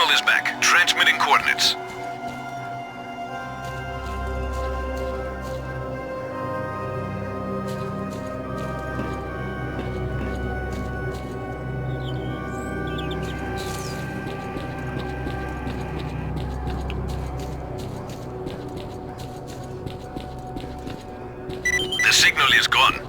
signal is back. Transmitting coordinates. The signal is gone.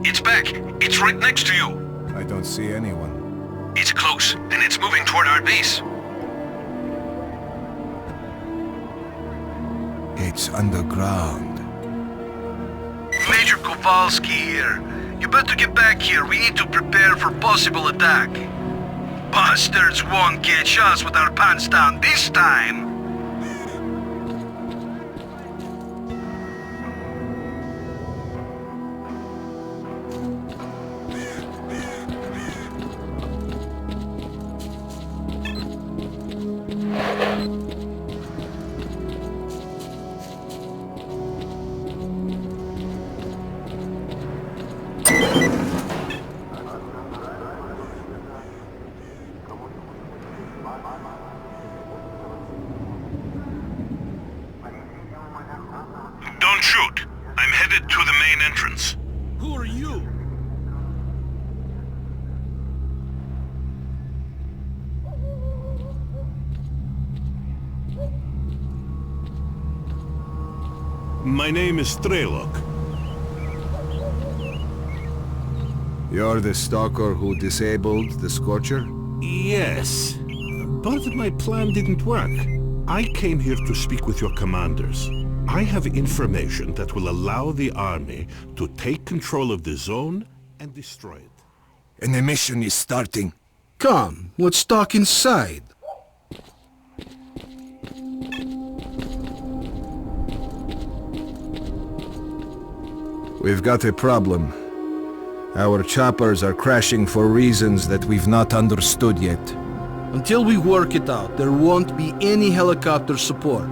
It's back. It's right next to you. I don't see anyone. It's close, and it's moving toward our base. It's underground. Major Kowalski here. You better get back here. We need to prepare for possible attack. Bastards won't catch us with our pants down this time. Don't shoot. I'm headed to the main entrance. Who are you? My name is S.T.A.L.K.E.R. You're the stalker who disabled the Scorcher? Yes, but my plan didn't work. I came here to speak with your commanders. I have information that will allow the army to take control of the zone and destroy it. And the mission is starting. Come, let's talk inside. We've got a problem. Our choppers are crashing for reasons that we've not understood yet. Until we work it out, there won't be any helicopter support.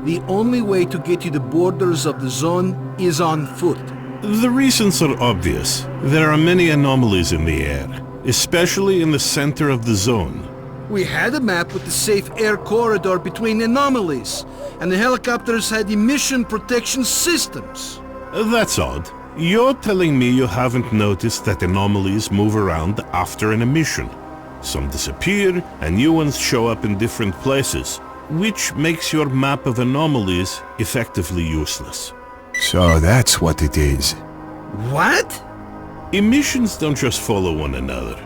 The only way to get to the borders of the zone is on foot. The reasons are obvious. There are many anomalies in the air, especially in the center of the zone. We had a map with the safe air corridor between anomalies, and the helicopters had emission protection systems. That's odd. You're telling me you haven't noticed that anomalies move around after an emission. Some disappear, and new ones show up in different places, which makes your map of anomalies effectively useless. So that's what it is. What? Emissions don't just follow one another.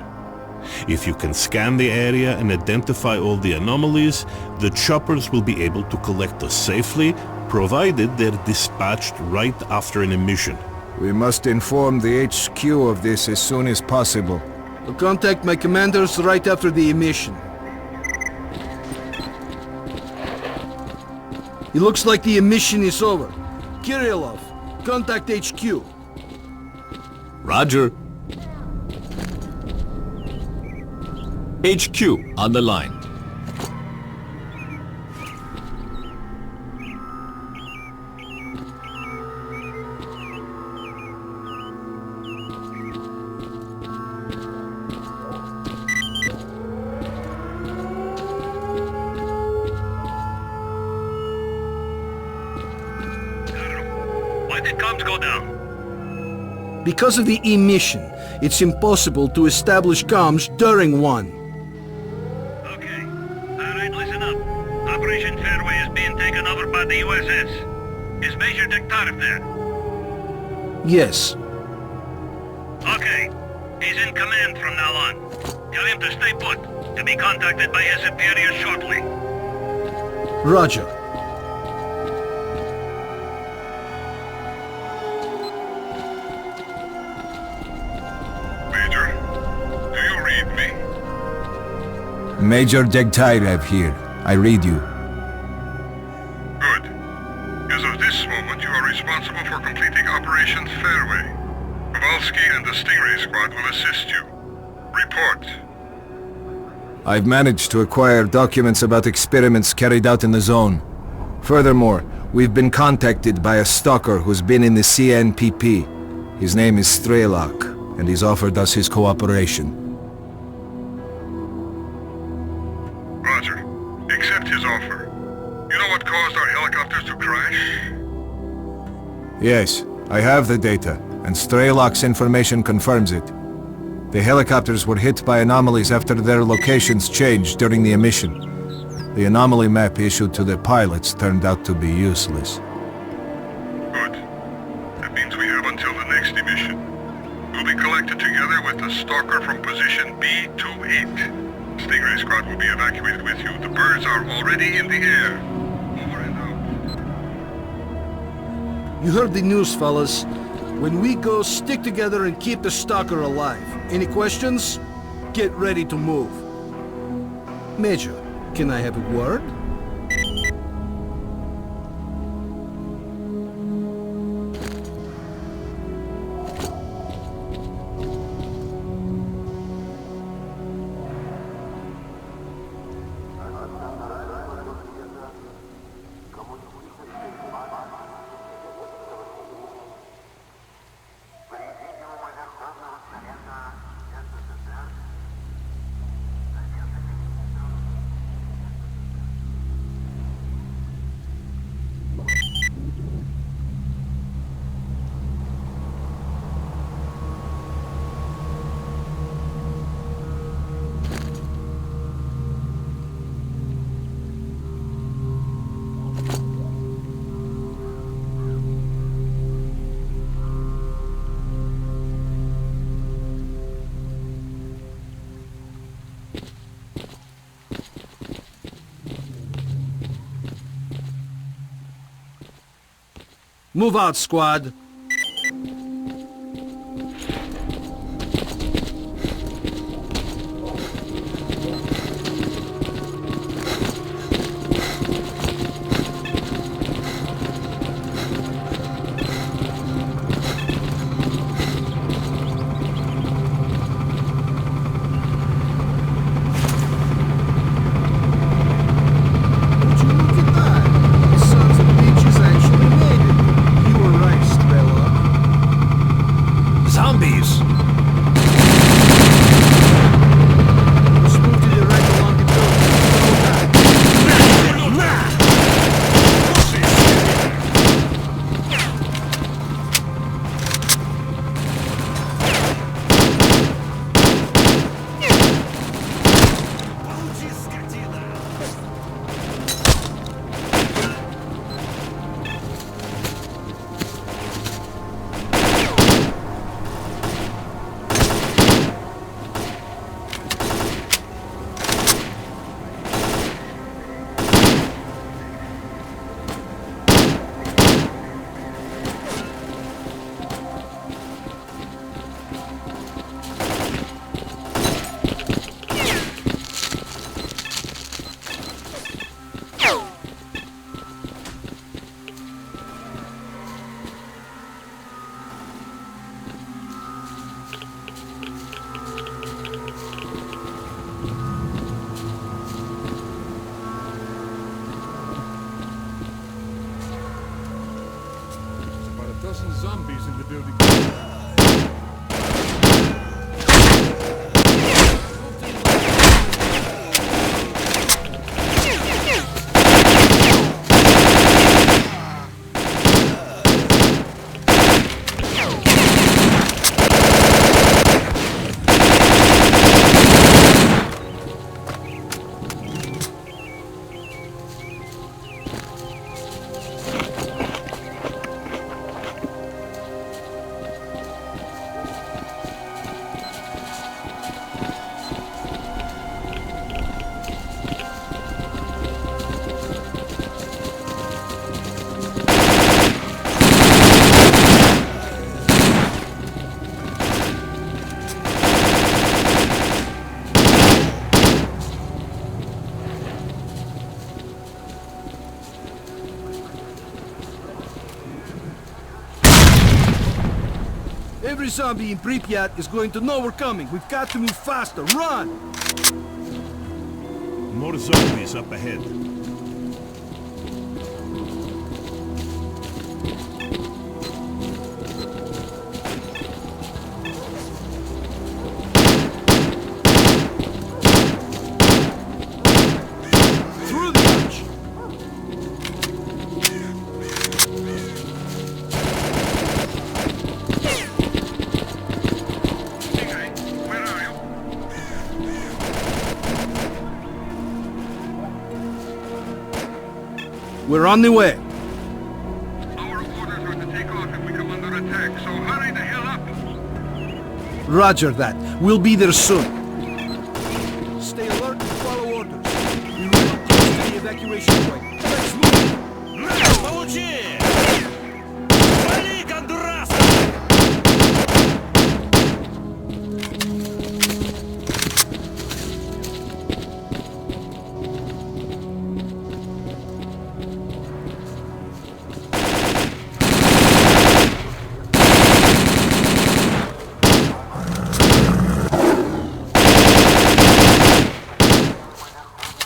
If you can scan the area and identify all the anomalies, the choppers will be able to collect us safely, provided they're dispatched right after an emission. We must inform the HQ of this as soon as possible. I'll contact my commanders right after the emission. It looks like the emission is over. Kirillov, contact HQ. Roger. HQ on the line. Why did comms go down? Because of the emission, it's impossible to establish comms during one. Okay. Alright, listen up. Operation Fairway is being taken over by the USS. Is Major Děgtarev there? Yes. Okay. He's in command from now on. Tell him to stay put, to be contacted by his superiors shortly. Roger. Major, do you read me? Major Děgtarev here. I read you. missed you. Report. I've managed to acquire documents about experiments carried out in the zone. Furthermore, we've been contacted by a stalker who's been in the CNPP. His name is S.T.A.L.K.E.R, and he's offered us his cooperation. Roger. Accept his offer. You know what caused our helicopters to crash? Yes, I have the data, and S.T.A.L.K.E.'s information confirms it. The helicopters were hit by anomalies after their locations changed during the emission. The anomaly map issued to the pilots turned out to be useless. Good. That means we have until the next emission. We'll be collected together with the stalker from position B28. Stingray squad will be evacuated with you. The birds are already in the air. Over and out. You heard the news, fellas. When we go, stick together and keep the stalker alive. Any questions? Get ready to move. Major, can I have a word? Move out, squad. Dozen zombies in the building. Every zombie in Pripyat is going to know we're coming. We've got to move faster. Run! More zombies up ahead. Through the arch! Where are you? We're on the way. Our orders are to take off if we come under attack, so hurry the hell up! Roger that. We'll be there soon. Stay alert and follow orders. We're real close to the evacuation point. Let's move!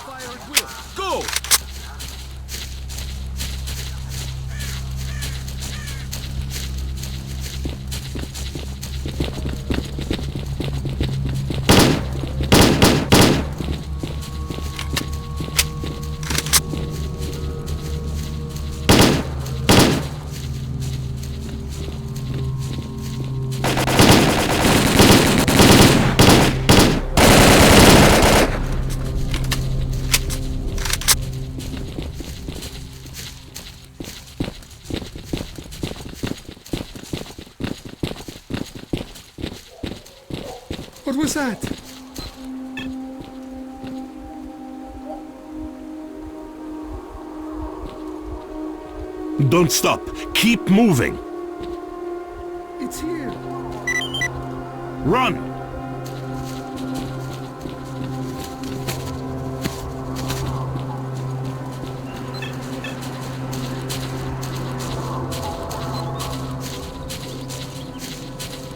Fire at will. Go! What was that? Don't stop. Keep moving. It's here. Run!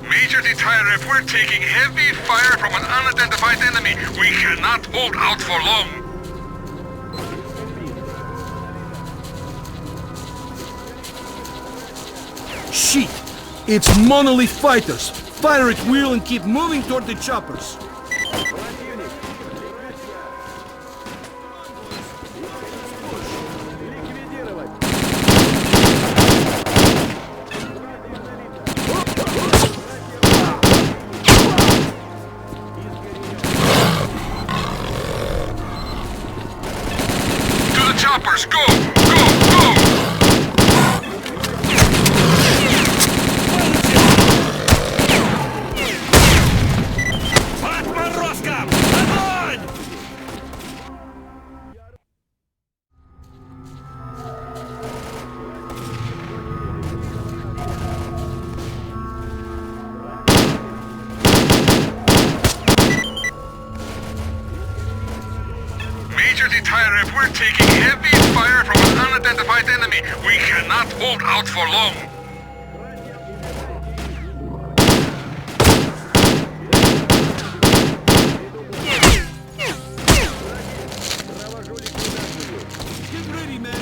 Major Děgtarev, we're taking heavy fire from an unidentified enemy. We cannot hold out for long. Shit! It's monolith fighters! Fire at will and keep moving toward the choppers! To the choppers, go! Go! Go! Major Děgtarev, we're taking heavy fire from an unidentified enemy. We cannot hold out for long. Get ready, man!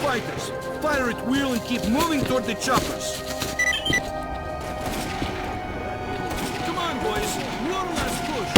Fighters! Fire at will and keep moving toward the choppers! Come on, boys! One last push!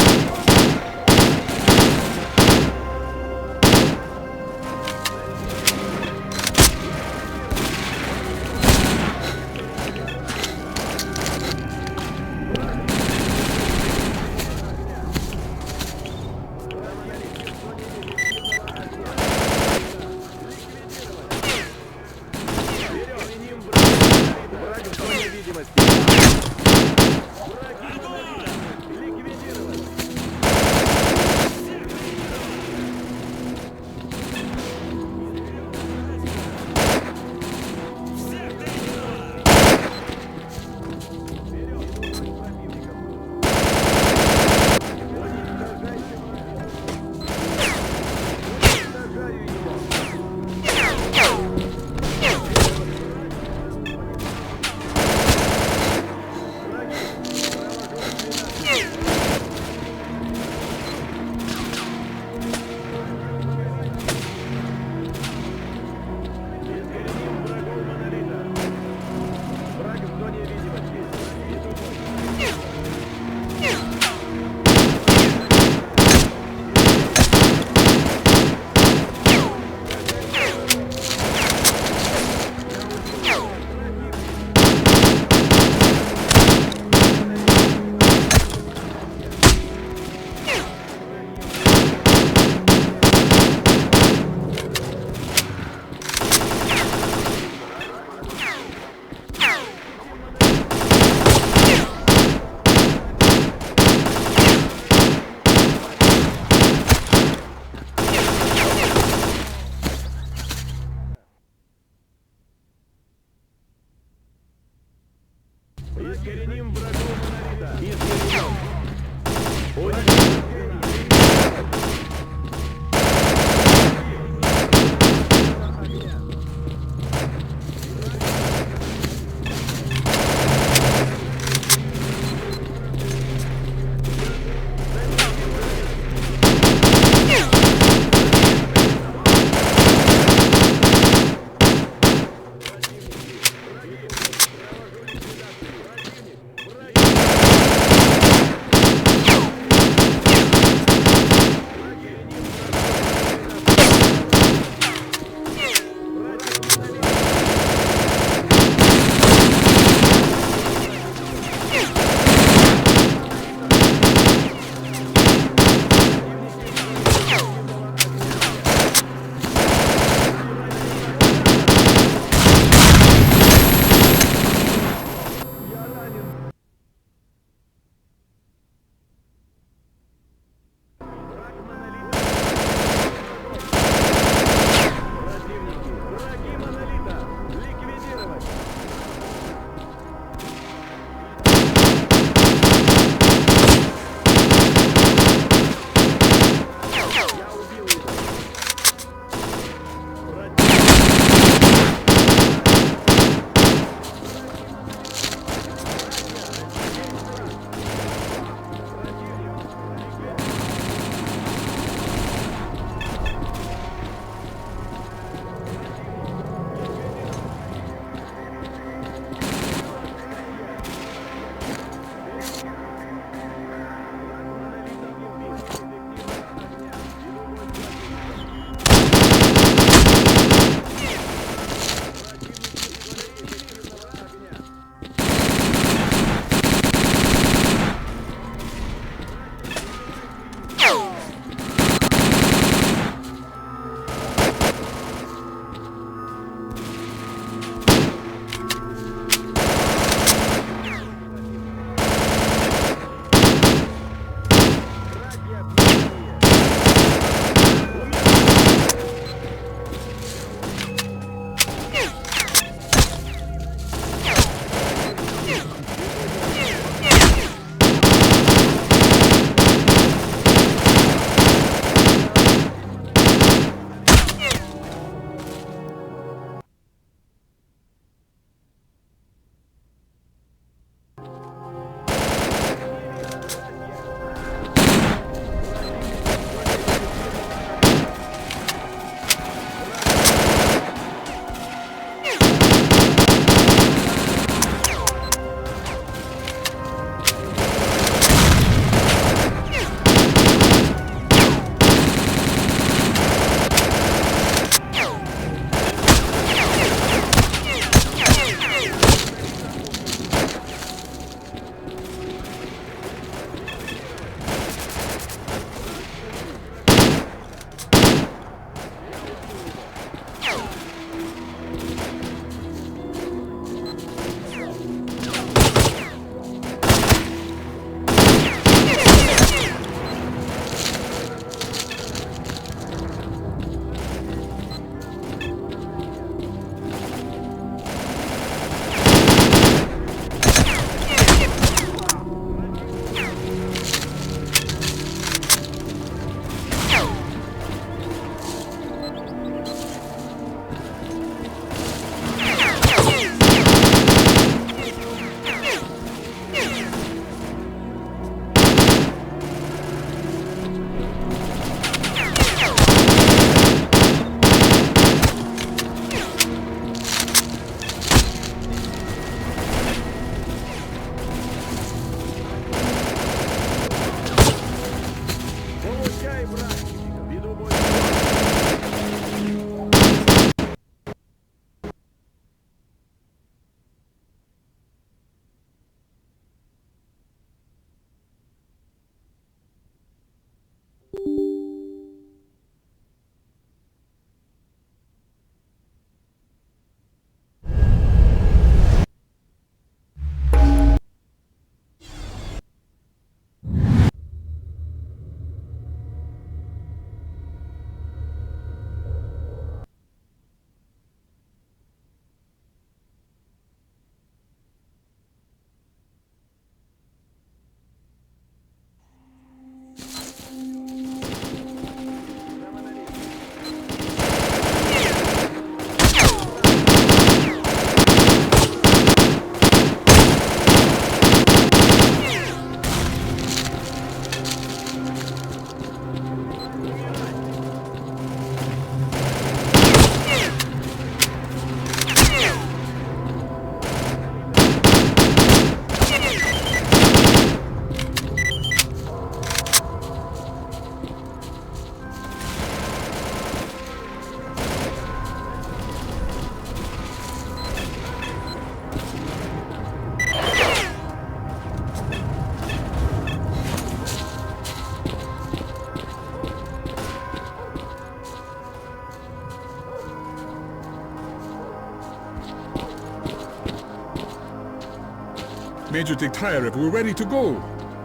Major Děgtarev, we're ready to go.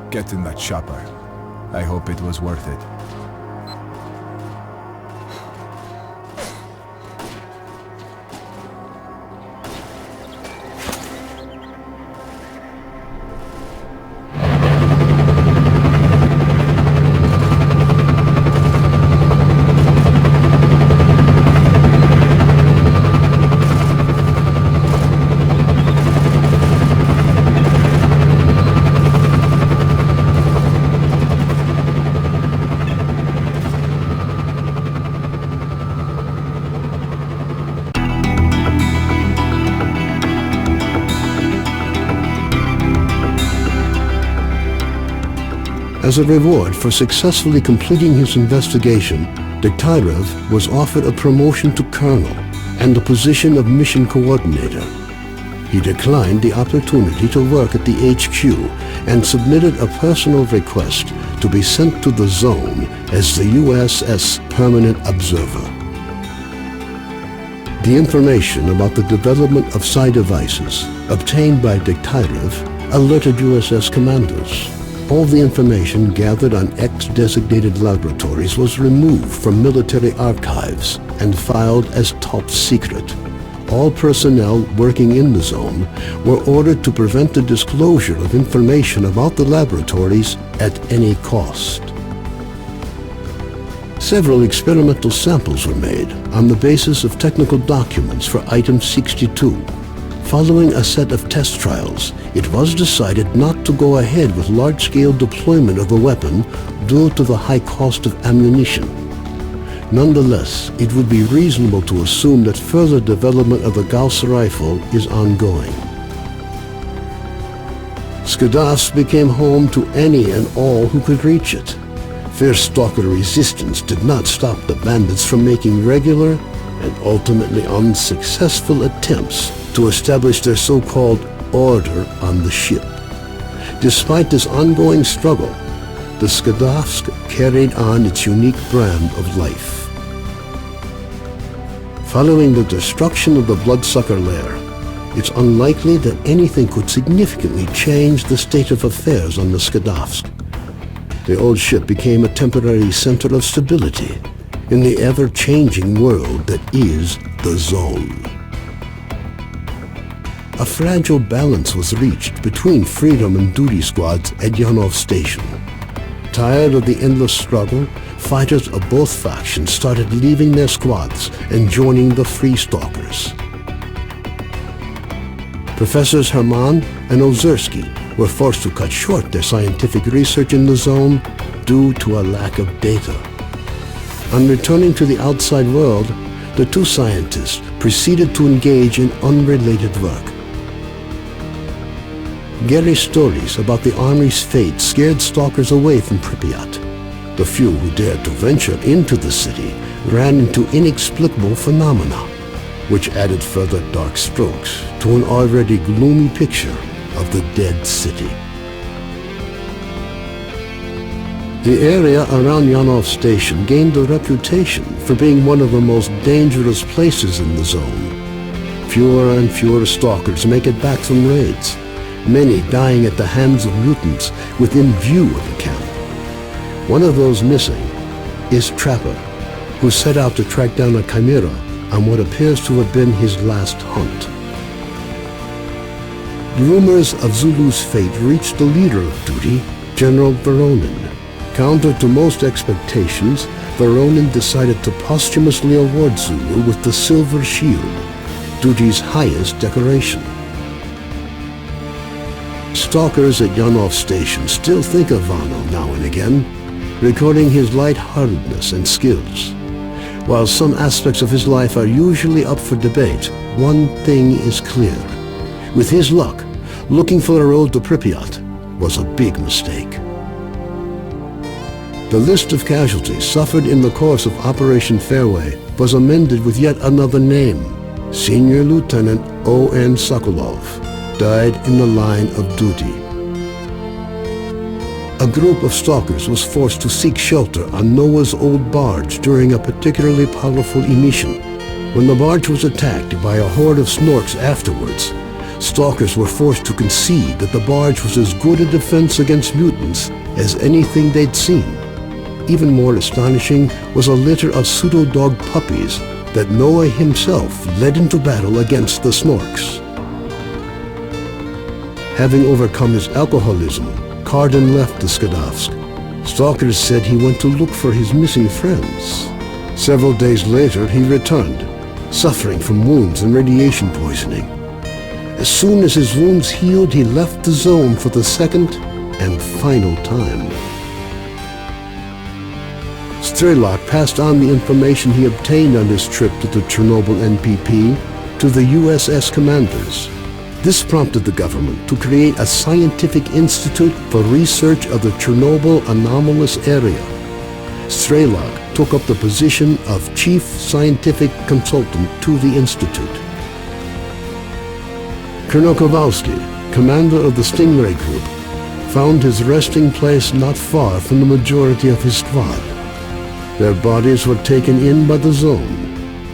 Get in that chopper. I hope it was worth it. As a reward for successfully completing his investigation, Děgtarev was offered a promotion to colonel and the position of mission coordinator. He declined the opportunity to work at the HQ and submitted a personal request to be sent to the Zone as the USS Permanent Observer. The information about the development of psi devices obtained by Děgtarev alerted USS commanders. All the information gathered on X-designated laboratories was removed from military archives and filed as top secret. All personnel working in the Zone were ordered to prevent the disclosure of information about the laboratories at any cost. Several experimental samples were made on the basis of technical documents for Item 62. Following a set of test trials, it was decided not to go ahead with large-scale deployment of the weapon due to the high cost of ammunition. Nonetheless, it would be reasonable to assume that further development of the Gauss rifle is ongoing. Skadovsk became home to any and all who could reach it. Fierce stalker resistance did not stop the bandits from making regular and ultimately unsuccessful attempts to establish their so-called order on the ship. Despite this ongoing struggle, the Skadovsk carried on its unique brand of life. Following the destruction of the bloodsucker lair, it's unlikely that anything could significantly change the state of affairs on the Skadovsk. The old ship became a temporary center of stability in the ever-changing world that is the Zone. A fragile balance was reached between freedom and duty squads at Yanov Station. Tired of the endless struggle, fighters of both factions started leaving their squads and joining the Free Stalkers. Professors Herman and Ozersky were forced to cut short their scientific research in the Zone due to a lack of data. On returning to the outside world, the two scientists proceeded to engage in unrelated work. Gary's stories about the Army's fate scared stalkers away from Pripyat. The few who dared to venture into the city ran into inexplicable phenomena, which added further dark strokes to an already gloomy picture of the dead city. The area around Yanov Station gained a reputation for being one of the most dangerous places in the Zone. Fewer and fewer stalkers make it back from raids, many dying at the hands of mutants within view of the camp. One of those missing is Trapper, who set out to track down a chimera on what appears to have been his last hunt. Rumors of Zulu's fate reached the leader of duty, General Voronin. Counter to most expectations, Voronin decided to posthumously award Zulu with the Silver Shield, duty's highest decoration. Stalkers at Yanov Station still think of Vano now and again, recording his lightheartedness and skills. While some aspects of his life are usually up for debate, one thing is clear. With his luck, looking for a road to Pripyat was a big mistake. The list of casualties suffered in the course of Operation Fairway was amended with yet another name. Senior Lieutenant O.N. Sokolov died in the line of duty. A group of stalkers was forced to seek shelter on Noah's old barge during a particularly powerful emission. When the barge was attacked by a horde of snorks afterwards, Stalkers were forced to concede that the barge was as good a defense against mutants as anything they'd seen. Even more astonishing was a litter of pseudo-dog puppies that Noah himself led into battle against the Snorks. Having overcome his alcoholism, Carden left the Skadovsk. Stalkers said he went to look for his missing friends. Several days later, he returned, suffering from wounds and radiation poisoning. As soon as his wounds healed, he left the zone for the second and final time. S.T.A.L.K.E.R passed on the information he obtained on his trip to the Chernobyl NPP to the USS commanders. This prompted the government to create a scientific institute for research of the Chernobyl anomalous area. S.T.A.L.K.E.R took up the position of chief scientific consultant to the institute. Colonel Kowalski, commander of the Stingray Group, found his resting place not far from the majority of his squad. Their bodies were taken in by the Zone,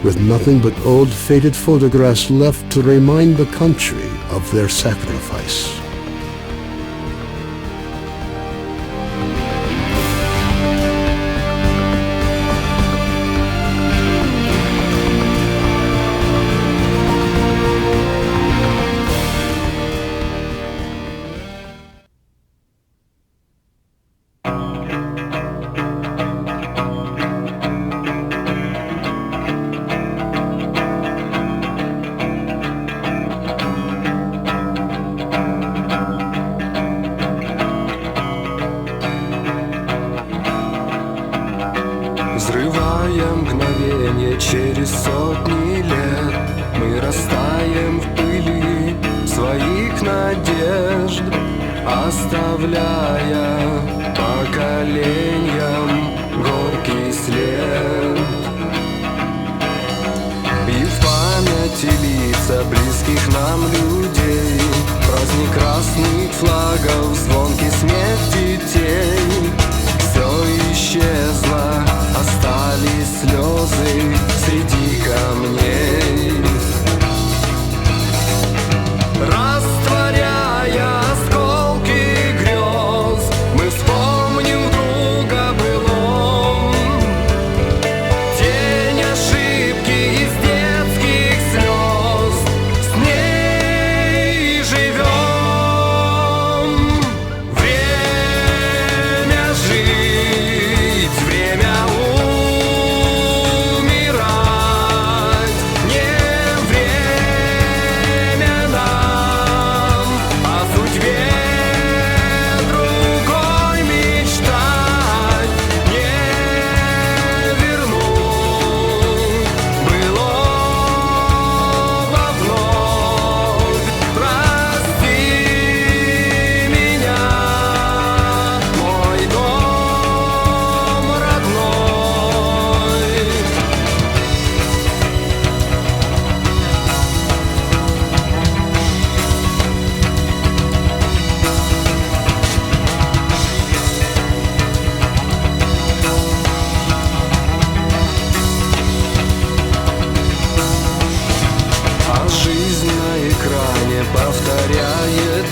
with nothing but old faded photographs left to remind the country of their sacrifice. Взрывая мгновенье через сотни лет, мы растаем в пыли своих надежд, оставляя поколениям горький след. И в памяти лица близких нам людей, праздник красных флагов, звонкий смех детей. Все исчезло, остались слезы среди камней. Растворяя осколки грез, мы вспомним друга былом. Тень ошибки из детских слез, с ней живем. Время жить, время умирать, не время нам о судьбе другой мечтать, не вернуть былого вновь. Прости меня, мой дом родной. А жизнь на экране повторяет